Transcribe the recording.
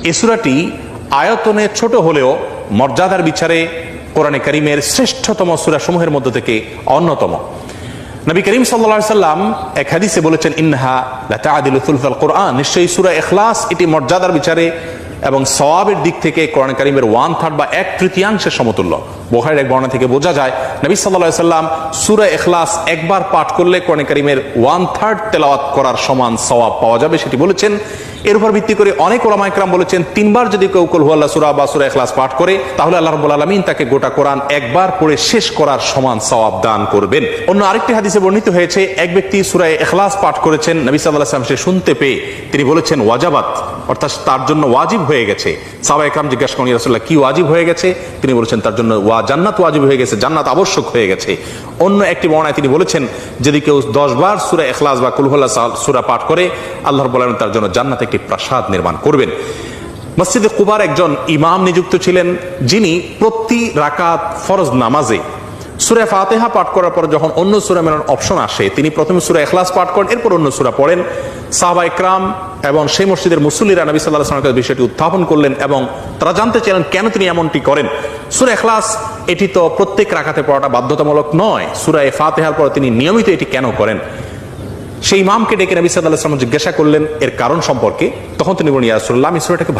এই সূরাটি আয়তনে ছোট হলেও মর্যাদার বিচারে কোরআনে কারীমের শ্রেষ্ঠতম সূরা সমূহের মধ্য থেকে অন্যতম। নবী করিম সাল্লাল্লাহু আলাইহি সাল্লাম এক হাদিসে বলেছেন, ইন্নাহা লাতা'দিলু সুলসাল কোরআন, নিশ্চয়ই সূরা ইখলাস এটি মর্যাদার বিচারে এবং সওয়াবের দিক থেকে কোরআন কারীমের 1/3 বা 1/3 সমতুল্য। বুখারীর এক বর্ণনা থেকে বোঝা যায় নবী সাল্লাল্লাহু আলাইহি সাল্লাম সূরা ইখলাস একবার পাঠ করলে কোরআন কারীমের 1/3 তেলাওয়াত করার সমান সওয়াব পাওয়া যাবে, সেটি বলেছেন। এর উপর ভিত্তি করে অনেক উলামা ইকরাম বলেছেন, 3 বার যদি কেউ কুল হুয়াল্লাহ সূরা বা সূরা ইখলাস পাঠ করে তাহলে আল্লাহ রাব্বুল আলামিন তাকে গোটা কোরআন একবার পড়ে শেষ করার সমান সওয়াব দান করবেন। অন্য আরেকটি হাদিসে বর্ণিত হয়েছে, এক ব্যক্তি সূরা ইখলাস পাঠ করেছেন, নবী সাল্লাল্লাহু আলাইহি ওয়াসাল্লাম সে শুনতে পেয়ে তিনি বলেছেন ওয়াজাবাত, অর্থাৎ তার জন্য ওয়াজিব হয়ে গেছে। সাহাবা ইকরাম জিজ্ঞাসা করেন, ইয়া রাসূলুল্লাহ কি ওয়াজিব হয়ে গেছে? তিনি বলেছেন তার জন্য জান্নাত ওয়াজিব হয়ে গেছে, জান্নাত আবশ্যক হয়ে গেছে। অন্য একটি বর্ণনায় তিনি বলেছেন, যদি কেউ 10 বার সূরা ইখলাস বা কুল হুয়াল্লাহ সূরা পাঠ করে আল্লাহ রাব্বুল আলামিন তার জন্য জান্নাতে একটি প্রাসাদ নির্মাণ করবেন। মসজিদে কুবার একজন ইমাম নিযুক্ত ছিলেন, যিনি প্রতি রাকাত ফরজ নামাজে সূরা ফাতিহা পাঠ করার পর যখন অন্য সূরা মেলানোর অপশন আসে তিনি প্রথমে সূরা ইখলাস পাঠ করেন, এরপর অন্য সূরা পড়েন। সাহাবা ইকরাম এবং সেই মসজিদের মুসল্লিরা নবী সাল্লাল্লাহু আলাইহি ওয়াসাল্লামের বিষয়টি উত্থাপন করলেন এবং তারা জানতে চাইলেন কেন তিনি এমনটি করেন। সূরা ইখলাস এটি তো প্রত্যেক রাকাতে পড়াটা বাধ্যতামূলক নয়, সূরা ফাতিহার পর তিনি নিয়মিত এটি কেন করেন? সেই ইমামকে ডেকে নবী সাল্লাল্লাহু আলাইহি ওয়াসাল্লাম জিজ্ঞাসা করলেন এর কারণ সম্পর্কে। তখন তিনি বলেন, ইয়া রাসূলুল্লাহ, আমি সূরাটাকে